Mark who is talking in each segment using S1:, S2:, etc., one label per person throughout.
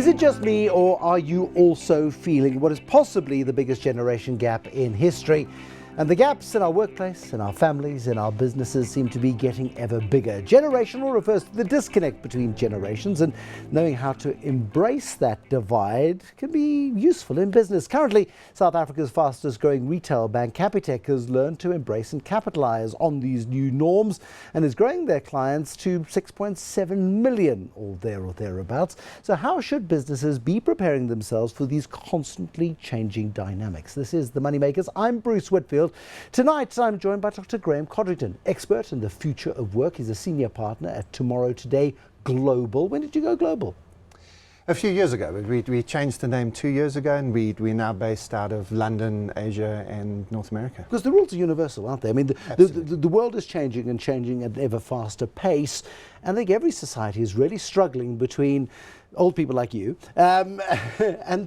S1: Is it just me, or are you also feeling what is possibly the biggest generation gap in history? And the gaps in our workplace, in our families, in our businesses seem to be getting ever bigger. Generational refers to the disconnect between generations, and knowing how to embrace that divide can be useful in business. Currently, South Africa's fastest growing retail bank, Capitec, has learned to embrace and capitalize on these new norms and is growing their clients to 6.7 million or thereabouts. So how should businesses be preparing themselves for these constantly changing dynamics? This is The Moneymakers. I'm Bruce Whitfield. Tonight, I'm joined by Dr Graeme Codrington, expert in the future of work. He's a senior partner at TomorrowTodayGlobal. When did you go global?
S2: A few years ago. We changed the name 2 years ago, and we're now based out of London, Asia and North America.
S1: Because the rules are universal, aren't they? I mean, the world is changing and changing at an ever faster pace. And I think every society is really struggling between old people like you and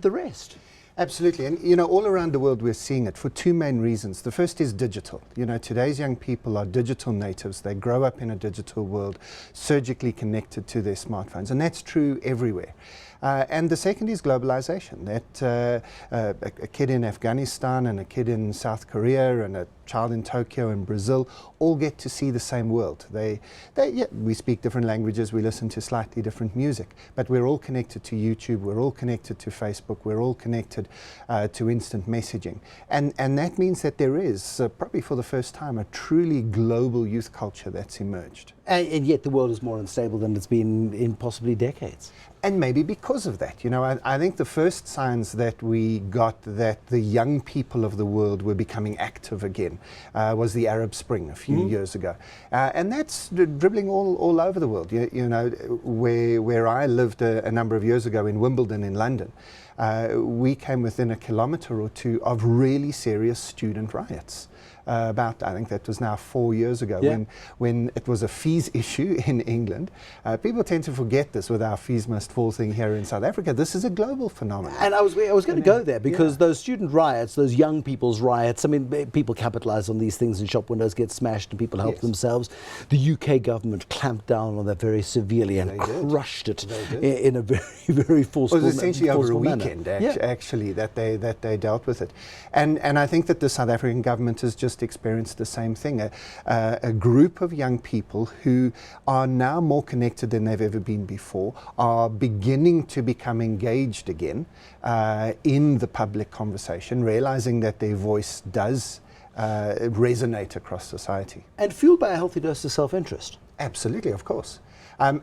S1: the rest.
S2: Absolutely. And, all around the world we're seeing it for two main reasons. The first is digital. Today's young people are digital natives. They grow up in a digital world, surgically connected to their smartphones. And that's true everywhere. And the second is globalization. That a kid in Afghanistan and a kid in South Korea and a child in Tokyo and Brazil all get to see the same world. We speak different languages, we listen to slightly different music, but we're all connected to YouTube, we're all connected to Facebook, we're all connected to instant messaging. And that means that there is, probably for the first time, a truly global youth culture that's emerged.
S1: And yet the world is more unstable than it's been in possibly decades.
S2: And maybe because of that. I think the first signs that we got that the young people of the world were becoming active again was the Arab Spring a few years ago. And that's dribbling all over the world. Where I lived a number of years ago in Wimbledon in London, we came within a kilometre or two of really serious student riots. I think that was now 4 years ago, when it was a fees issue in England. People tend to forget this with our fees must fall thing here in South Africa. This is a global phenomenon.
S1: And I was going to go there because those student riots, those young people's riots, I mean, people capitalize on these things and shop windows get smashed and people help themselves. The UK government clamped down on that very severely and crushed it in a very, very forceful manner.
S2: It was essentially over a weekend, actually, that they dealt with it. And I think that the South African government has just experienced the same thing. A group of young people who are now more connected than they've ever been before, are beginning to become engaged again in the public conversation, realizing that their voice does resonate across society.
S1: And fueled by a healthy dose of self-interest.
S2: Absolutely, of course.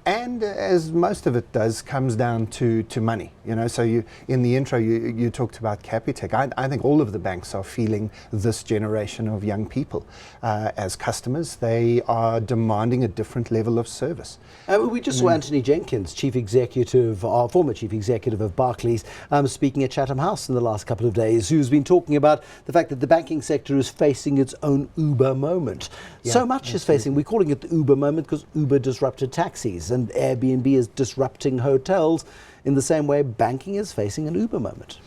S2: And as most of it does, comes down to money. So in the intro you talked about Capitec. I think all of the banks are feeling this generation of young people. As customers, they are demanding a different level of service.
S1: We just saw Anthony Jenkins, former chief executive of Barclays, speaking at Chatham House in the last couple of days, who's been talking about the fact that the banking sector is facing its own Uber moment. So much is facing. We're calling it the Uber moment because Uber disrupted taxis. And Airbnb is disrupting hotels in the same way banking is facing an Uber moment.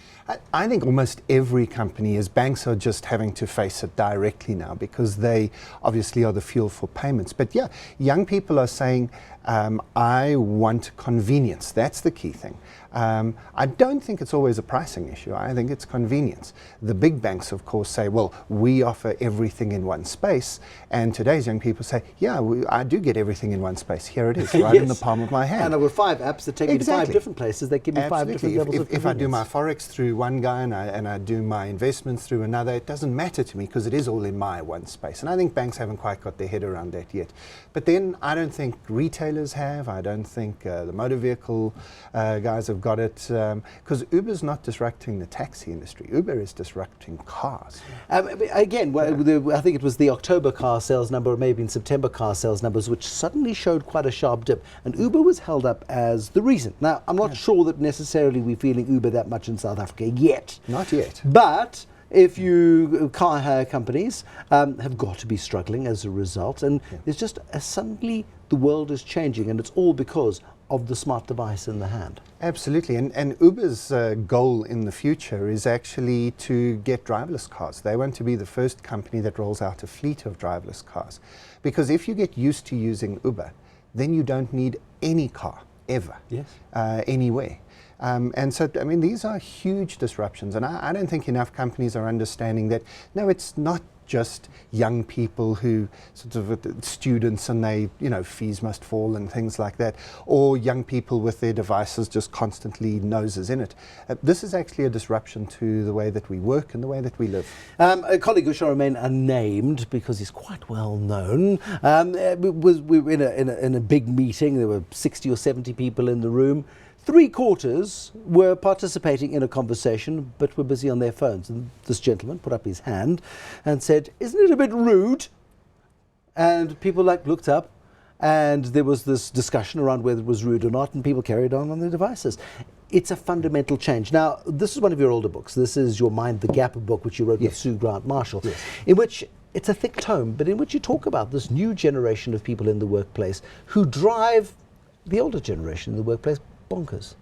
S2: I think almost every company, banks are just having to face it directly now because they obviously are the fuel for payments. But young people are saying, I want convenience. That's the key thing. I don't think it's always a pricing issue. I think it's convenience. The big banks, of course, say, well, we offer everything in one space. And today's young people say, I do get everything in one space. Here it is, right in the palm of my hand.
S1: And I've got 5 apps that take me to 5 different places that give me 5 different levels of convenience.
S2: If I do my Forex through one guy and I do my investments through another, it doesn't matter to me because it is all in my one space. And I think banks haven't quite got their head around that yet. But then I don't think retailers have. I don't think the motor vehicle guys have got it, because Uber's not disrupting the taxi industry. Uber is disrupting cars.
S1: Again, I think it was the October car sales number, or maybe in September car sales numbers, which suddenly showed quite a sharp dip, and Uber was held up as the reason. Now, I'm not sure that necessarily we're feeling Uber that much in South Africa yet.
S2: Not yet.
S1: But car hire companies have got to be struggling as a result, and there's just suddenly the world is changing, and it's all because of the smart device in the hand.
S2: Absolutely, and Uber's goal in the future is actually to get driverless cars. They want to be the first company that rolls out a fleet of driverless cars, because if you get used to using Uber, then you don't need any car ever,
S1: Yes.
S2: anywhere. And so, I mean, these are huge disruptions, and I don't think enough companies are understanding that, no, it's not just young people who sort of students and they, fees must fall and things like that, or young people with their devices just constantly noses in it. This is actually a disruption to the way that we work and the way that we live.
S1: A colleague who shall remain unnamed because he's quite well known. We were in a big meeting. There were 60 or 70 people in the room. 3/4 were participating in a conversation, but were busy on their phones. And this gentleman put up his hand and said, "Isn't it a bit rude?" And people looked up, and there was this discussion around whether it was rude or not, and people carried on their devices. It's a fundamental change. Now, this is one of your older books. This is your Mind the Gap book, which you wrote with Sue Grant-Marshall, in which it's a thick tome, but in which you talk about this new generation of people in the workplace who drive the older generation in the workplace bonkers.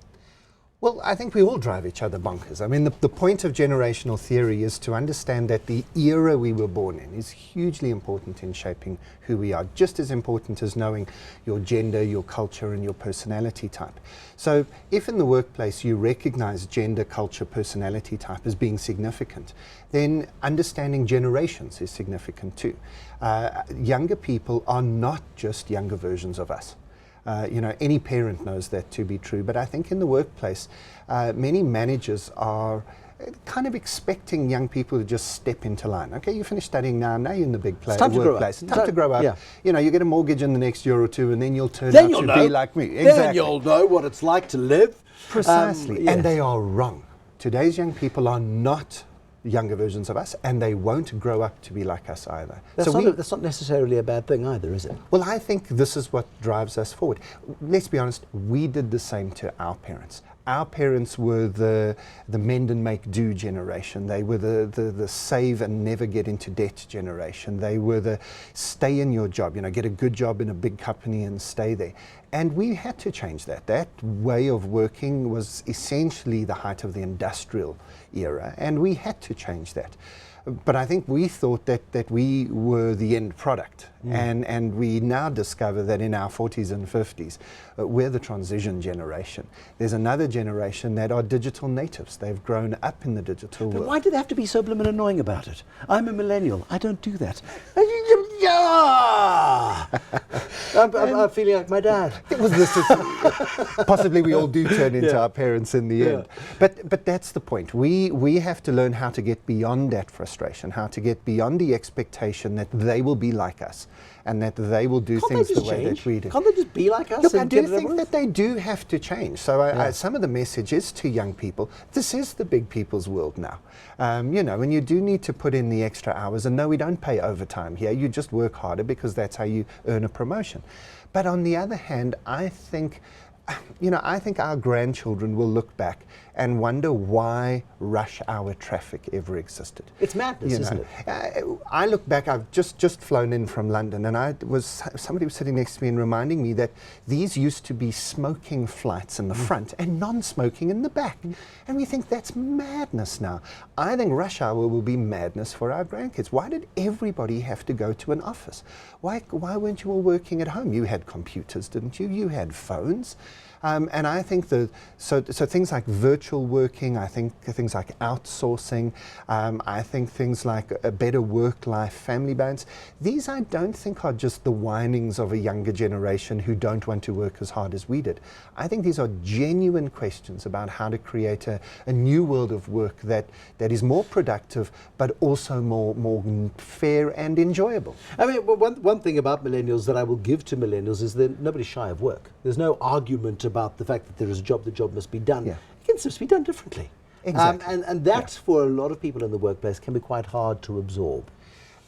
S2: Well, I think we all drive each other bonkers. I mean, the point of generational theory is to understand that the era we were born in is hugely important in shaping who we are, just as important as knowing your gender, your culture, and your personality type. So if in the workplace you recognize gender, culture, personality type as being significant, then understanding generations is significant too. Younger people are not just younger versions of us. Any parent knows that to be true, but I think in the workplace, many managers are kind of expecting young people to just step into line. Okay, you finished studying now you're in the big workplace. It's time to grow up.
S1: Yeah.
S2: You get a mortgage in the next year or two, and then you'll turn out to be like me. Exactly.
S1: Then you'll know what it's like to live.
S2: Precisely,
S1: Yes.
S2: and they are wrong. Today's young people are not younger versions of us, and they won't grow up to be like us either.
S1: That's not necessarily a bad thing either, is it?
S2: Well, I think this is what drives us forward. Let's be honest, we did the same to our parents. Our parents were the mend and make do generation. They were the save and never get into debt generation. They were the stay in your job, get a good job in a big company and stay there. And we had to change that. That way of working was essentially the height of the industrial era, and we had to change that. But I think we thought that we were the end product, and we now discover that in our 40s and 50s, we're the transition generation. There's another generation that are digital natives. They've grown up in the digital world.
S1: But why do they have to be so blooming annoying about it? I'm a millennial. I don't do that. I'm feeling like my dad.
S2: Possibly we all do turn into our parents in the end. But that's the point. We have to learn how to get beyond that frustration, how to get beyond the expectation that they will be like us and that they will do things the way that we do.
S1: Can't they just be like us?
S2: Look, I do think that they do have to change. So some of the message is to young people, this is the big people's world now. And you do need to put in the extra hours. And no, we don't pay overtime here. You just work harder because that's how you earn a promotion. But on the other hand, I think our grandchildren will look back and wonder why rush hour traffic ever existed.
S1: It's madness, isn't it?
S2: I look back, I've just flown in from London, and somebody was sitting next to me and reminding me that these used to be smoking flights in the front and non-smoking in the back. And we think that's madness now. I think rush hour will be madness for our grandkids. Why did everybody have to go to an office? Why weren't you all working at home? You had computers, didn't you? You had phones. And I think so things like virtual working, I think things like outsourcing, I think things like a better work-life family balance, these I don't think are just the whinings of a younger generation who don't want to work as hard as we did. I think these are genuine questions about how to create a new world of work that is more productive but also more fair and enjoyable.
S1: I mean, one thing about millennials that I will give to millennials is that nobody's shy of work. There's no argument about the fact that there is a job, the job must be done.
S2: Yeah.
S1: It can just be done differently.
S2: Exactly.
S1: And that, for a lot of people in the workplace, can be quite hard to absorb.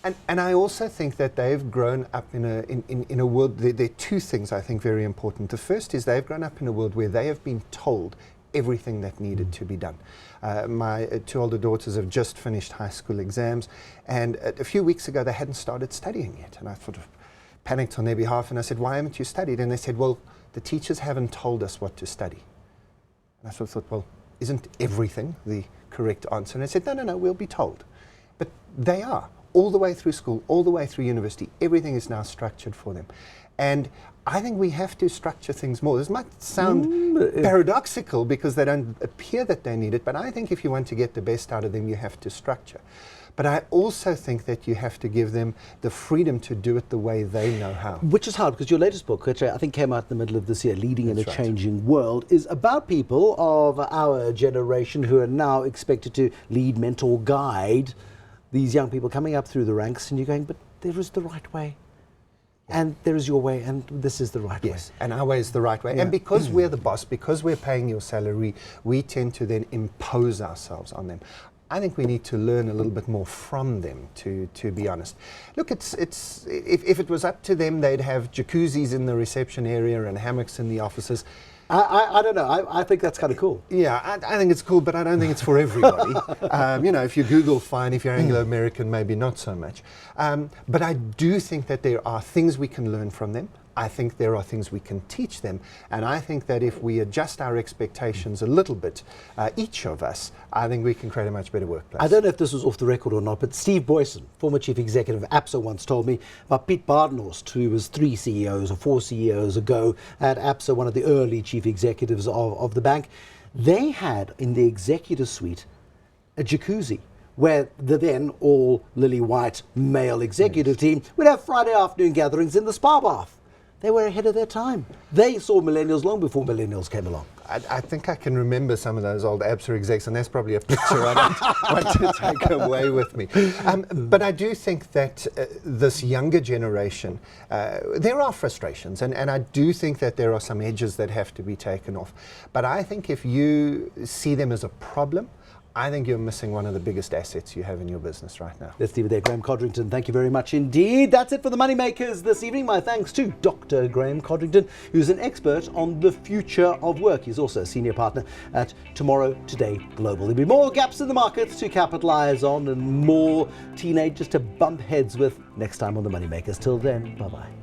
S2: And I also think that they've grown up in a world, there are two things I think very important. The first is they've grown up in a world where they have been told everything that needed to be done. My two older daughters have just finished high school exams, and a few weeks ago they hadn't started studying yet, and I sort of panicked on their behalf and I said, why haven't you studied? And they said, well, the teachers haven't told us what to study. And I sort of thought, well, isn't everything the correct answer? And I said, no, we'll be told. But they are. All the way through school, all the way through university, everything is now structured for them. And I think we have to structure things more. This might sound paradoxical because they don't appear that they need it, but I think if you want to get the best out of them, you have to structure. But I also think that you have to give them the freedom to do it the way they know how.
S1: Which is hard, because your latest book, which I think came out in the middle of this year, Leading in a
S2: That's right.
S1: Changing World, is about people of our generation who are now expected to lead, mentor, guide these young people coming up through the ranks, and you're going, but there is the right way. And there is your way, and this is the right way.
S2: Yes, and our way is the right way.
S1: Yeah.
S2: And because we're the boss, because we're paying your salary, we tend to then impose ourselves on them. I think we need to learn a little bit more from them, to be honest. Look, if it was up to them, they'd have jacuzzis in the reception area and hammocks in the offices.
S1: I don't know. I think that's kind of cool.
S2: Yeah, I think it's cool, but I don't think it's for everybody. You know, if you're Google, fine. If you're Anglo-American, maybe not so much. But I do think that there are things we can learn from them. I think there are things we can teach them. And I think that if we adjust our expectations a little bit, each of us, I think we can create a much better workplace.
S1: I don't know if this was off the record or not, but Steve Boyson, former chief executive of APSA, once told me about Piet Badenhorst, who was 3 CEOs or 4 CEOs ago at APSA, one of the early chief executives of the bank. They had in the executive suite a jacuzzi, where the then all lily white male executive team would have Friday afternoon gatherings in the spa bath. They were ahead of their time. They saw millennials long before millennials came along.
S2: I think I can remember some of those old APSA execs, and that's probably a picture I don't want to take away with me. But I do think that this younger generation, there are frustrations, and I do think that there are some edges that have to be taken off. But I think if you see them as a problem, I think you're missing one of the biggest assets you have in your business right now.
S1: Let's leave it there. Graeme Codrington, thank you very much indeed. That's it for the Moneymakers this evening. My thanks to Dr. Graeme Codrington, who's an expert on the future of work. He's also a senior partner at TomorrowTodayGlobal. There'll be more gaps in the markets to capitalize on and more teenagers to bump heads with next time on the Moneymakers. Till then, bye-bye.